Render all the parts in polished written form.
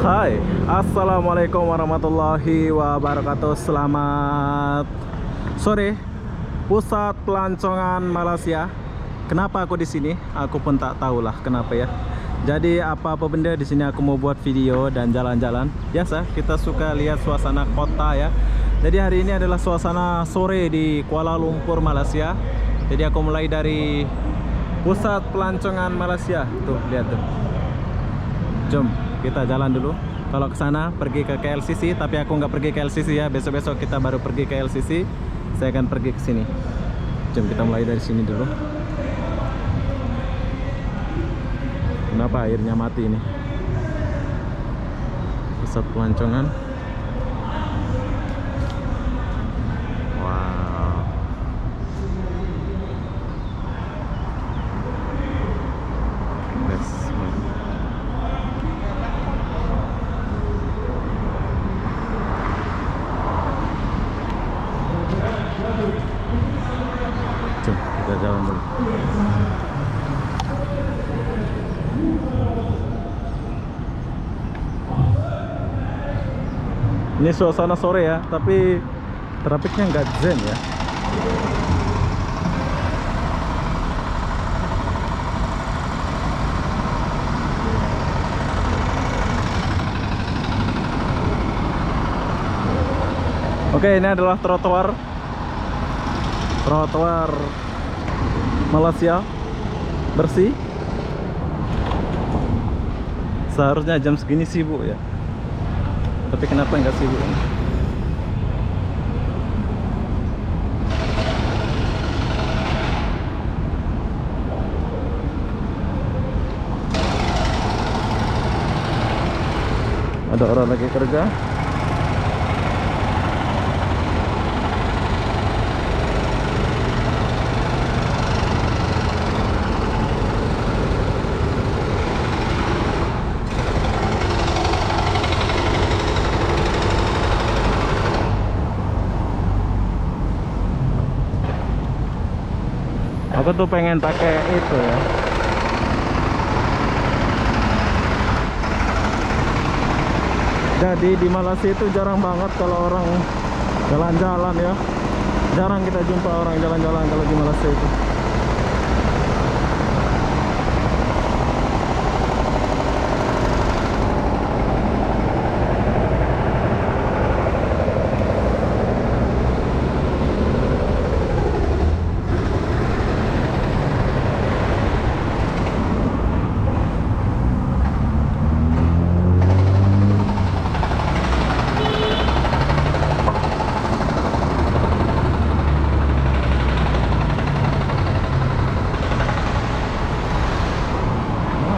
Hai, assalamualaikum warahmatullahi wabarakatuh. Selamat sore, pusat pelancongan Malaysia. Kenapa aku di sini? Aku pun tak tahulah kenapa ya. Jadi apa-apa benda di sini aku mau buat video dan jalan-jalan. Biasa kita suka lihat suasana kota ya. Jadi hari ini adalah suasana sore di Kuala Lumpur, Malaysia. Jadi aku mulai dari pusat pelancongan Malaysia. Tuh, lihat tuh. Jom kita jalan dulu. Kalau ke sana pergi ke KLCC, tapi aku nggak pergi ke LCC ya. Besok-besok kita baru pergi ke LCC. Saya akan pergi ke sini. Jom kita mulai dari sini dulu. Kenapa airnya mati ini? Pusat pelancongan. Wow. Let's go. Jom kita jalan dulu. Ini suasana sore ya, tapi trafiknya nggak zen ya. Oke, ini adalah trotoar Malaysia, bersih. Seharusnya jam segini sibuk ya, tapi kenapa nggak sibuk? Ada orang lagi kerja. Aku tuh pengen pakai itu ya. Jadi di Malaysia itu jarang banget kalau orang jalan-jalan ya. Jarang kita jumpa orang jalan-jalan kalau di Malaysia itu.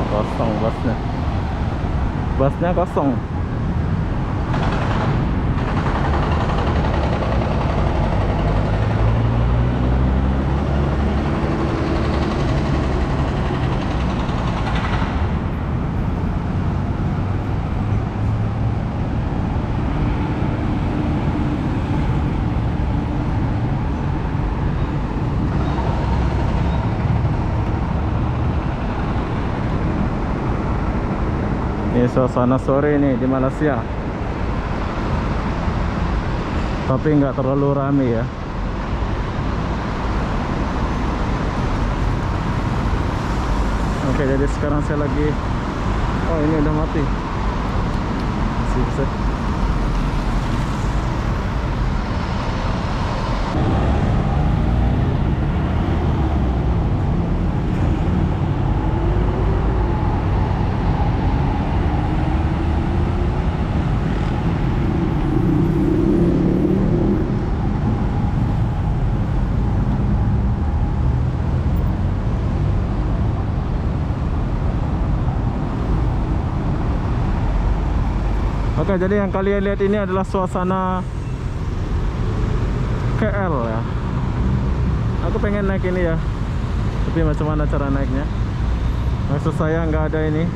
Kosong busnya kosong. Ini suasana sore nih di Malaysia, tapi nggak terlalu ramai ya. Oke, jadi sekarang saya lagi, oh ini udah mati. Masih bisa. Oke, jadi yang kalian lihat ini adalah suasana KL ya. Aku pengen naik ini ya, tapi macam mana cara naiknya? Maksud saya nggak ada ini.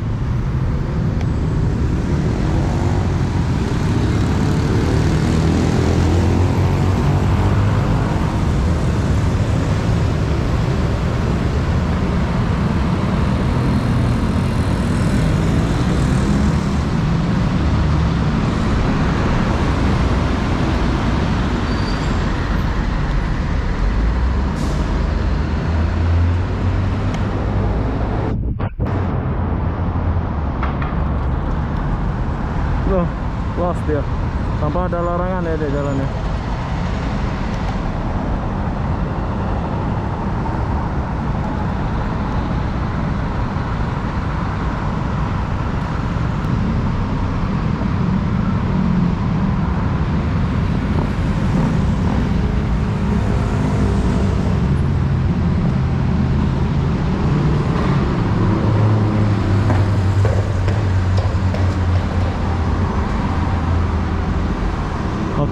bebas dia, tanpa ada larangan ya dia jalannya.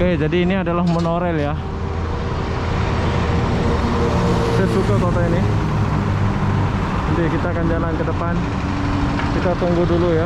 Oke, jadi ini adalah monorail ya. Saya suka kota ini. Nanti kita akan jalan ke depan. Kita tunggu dulu ya.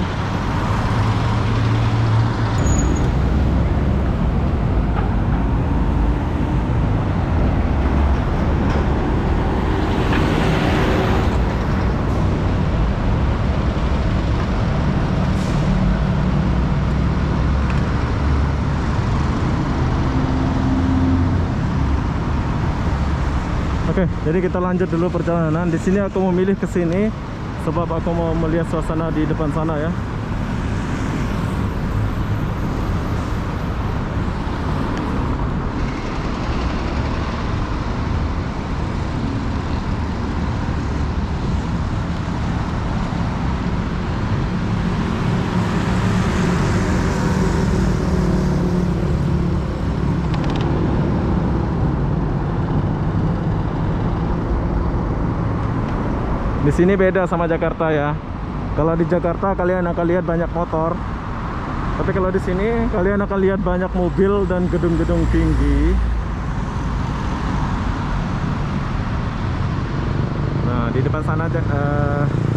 Oke, jadi kita lanjut dulu perjalanan. Di sini aku memilih ke sini sebab aku mau melihat suasana di depan sana ya. Di sini beda sama Jakarta ya. Kalau di Jakarta kalian akan lihat banyak motor, tapi kalau di sini kalian akan lihat banyak mobil dan gedung-gedung tinggi. Nah, di depan sana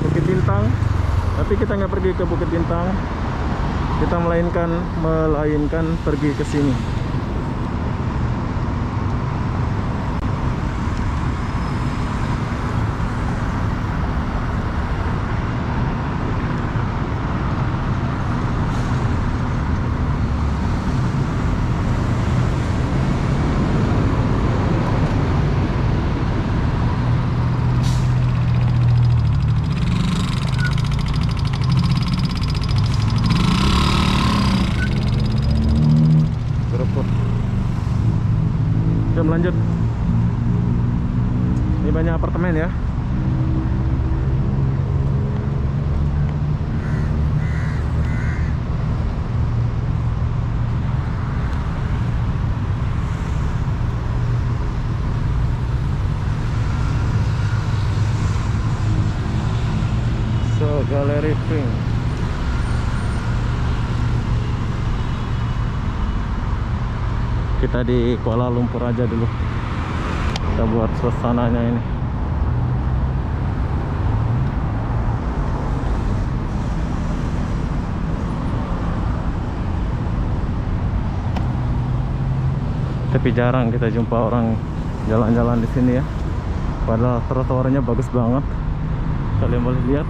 Bukit Bintang, tapi kita nggak pergi ke Bukit Bintang. Kita melainkan pergi ke sini. Kita melanjut. Ini banyak apartemen ya. So, Gallery Pink. Kita di Kuala Lumpur aja dulu. Kita buat suasananya ini. Tapi jarang kita jumpa orang jalan-jalan di sini ya. Padahal trotoarnya bagus banget. Kalian boleh lihat.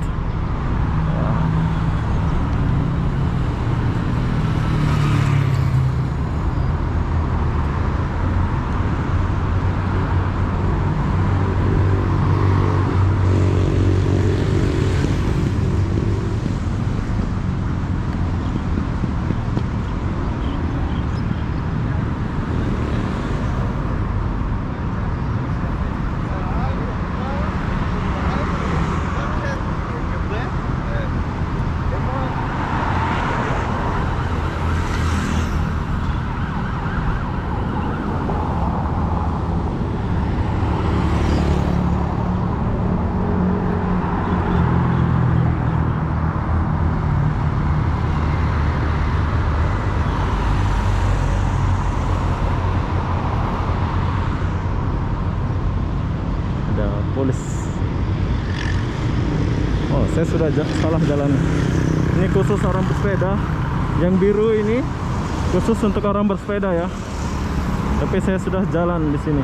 Polis. Oh, saya sudah salah jalan. Ini khusus orang bersepeda. Yang biru ini khusus untuk orang bersepeda ya. Tapi saya sudah jalan di sini.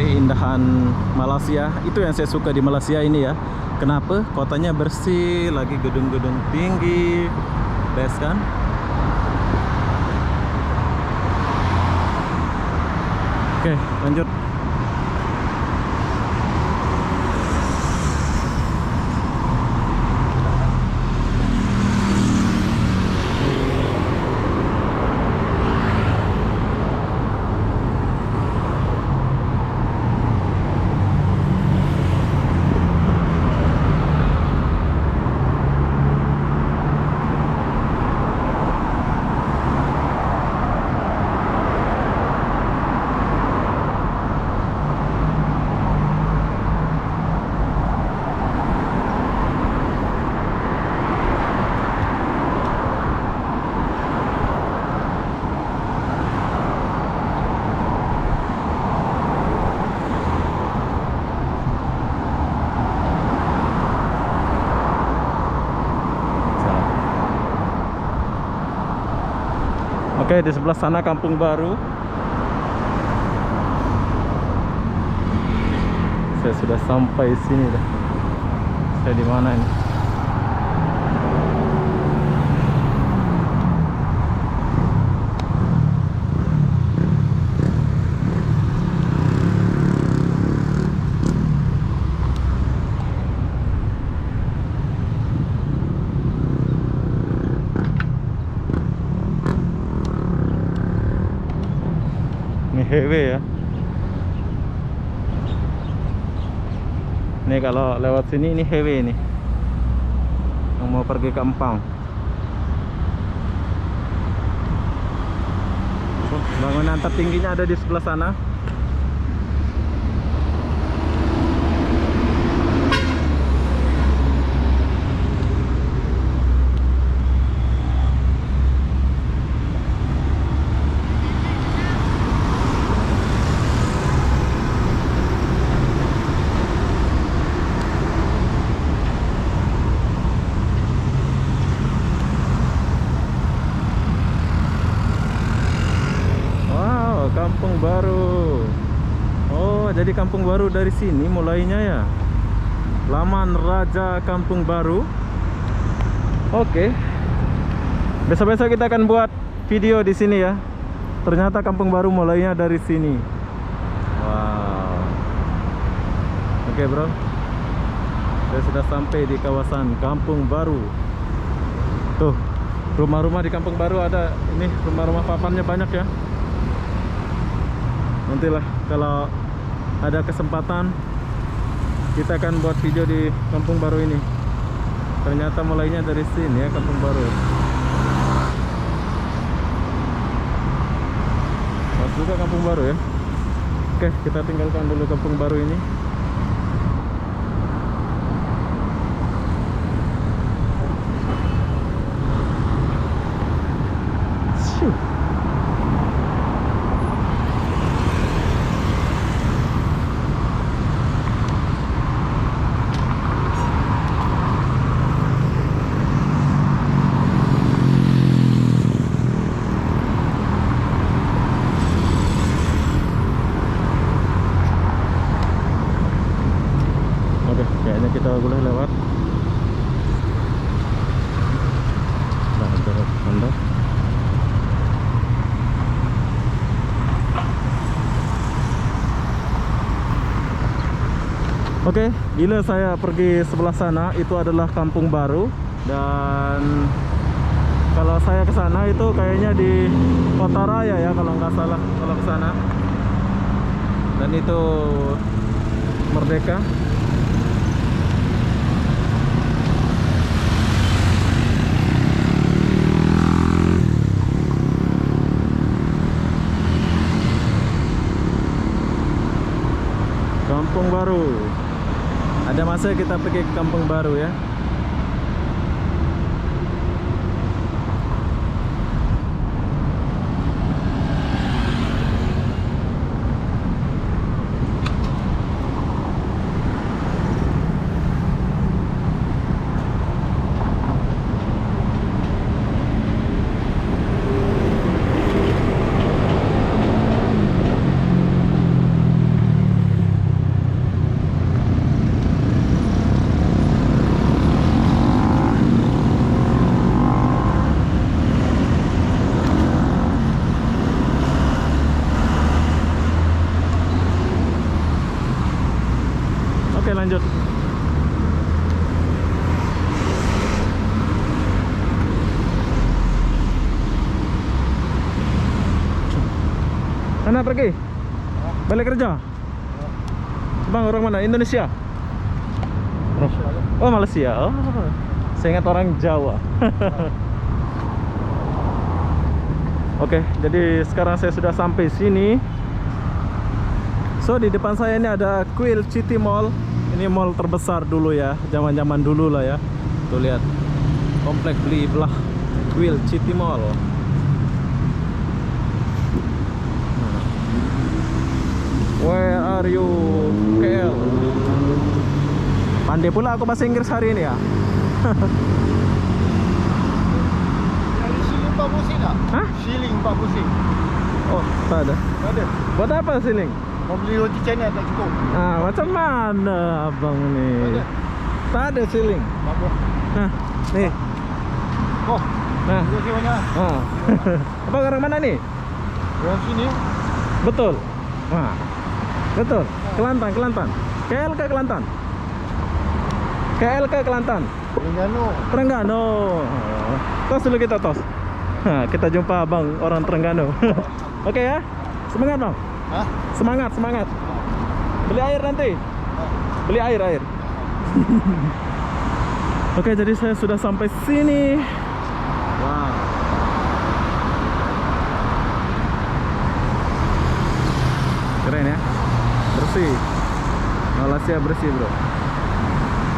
keindahan Malaysia. Itu yang saya suka di Malaysia ini ya. Kenapa? Kotanya bersih, lagi gedung-gedung tinggi, best kan? Oke, lanjut. Oke, di sebelah sana Kampung Baru. Saya sudah sampai sini dah. Saya di mana ini? Ini highway ya. Nih kalau lewat sini ini highway nih. Yang mau pergi ke Empang. Bangunan tertingginya ada di sebelah sana. Kampung Baru. Oh, jadi Kampung Baru dari sini mulainya ya. Laman Raja Kampung Baru. Oke. Besok-besok kita akan buat video di sini ya. Ternyata Kampung Baru mulainya dari sini. Wow. Oke, bro. Saya sudah sampai di kawasan Kampung Baru. Tuh, rumah-rumah di Kampung Baru ada. Ini rumah-rumah papannya banyak ya. Nantilah kalau ada kesempatan kita akan buat video di Kampung Baru ini. Ternyata mulainya dari sini ya, Kampung Baru. Pas juga Kampung Baru ya. Oke, kita tinggalkan dulu Kampung Baru ini. Kayaknya kita boleh lewat. Nah, ada Honda. Oke, bila saya pergi sebelah sana itu adalah Kampung Baru. Dan kalau saya ke sana itu kayaknya di Kota Raya ya, kalau nggak salah kalau ke sana. Dan itu Merdeka. Kampung Baru. Ada masa kita pergi ke Kampung Baru ya. lanjut. Mana pergi? Balik kerja? Bang, orang mana? Indonesia? Oh, Malaysia. Oh, saya ingat orang Jawa. Oke, jadi sekarang saya sudah sampai sini. So, di depan saya ini ada Kuil City Mall. Ini mall terbesar dulu ya, zaman-zaman dulu lah ya. Tuh lihat, komplek beli belah Kuil City Mall. Where are you, KL? Pandai pula aku bahasa Inggris hari ini ya. Dari siling 40 sen tak? Hah? Siling 40 sen. Oh, tak ada. Tak ada. Buat apa siling? Mau beli roti canai tak cukup. Ah, macam mana abang ni? Tak ada. Tak ada siling. Bagus. Nah, nih. Oh, Nah. terima kasih banyak. Ah. Abang orang mana nih? Orang sini. Betul. Nah. Betul. Kelantan, Kelantan. KL ke Kelantan? KL ke Kelantan? Terengganu. Terengganu. Oh. Tos dulu kita tos. Nah, kita jumpa abang orang Terengganu. Oke ya. Semangat bang. Hah? Semangat, semangat. Beli air nanti. Beli air. Oke, jadi saya sudah sampai sini. Wow. Keren ya. Bersih. Malaysia bersih, bro.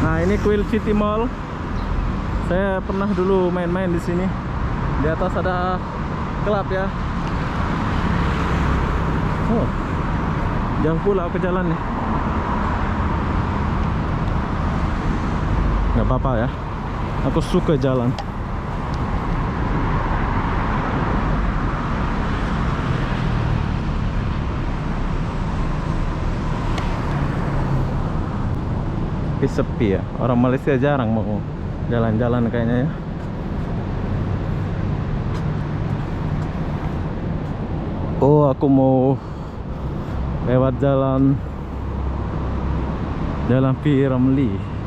Nah, ini Kuil City Mall. Saya pernah dulu main-main di sini. Di atas ada klub ya. Oh. Jauh pula aku jalan nih. Nggak apa-apa ya. Aku suka jalan. Tapi sepi ya. Orang Malaysia jarang mau jalan-jalan kayaknya ya. Oh, aku mau lewat jalan P. Ramlee.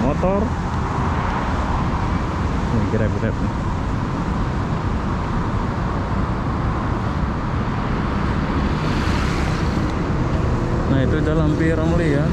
Motor ini grab nih. Nah, itu jalan P. Ramlee ya.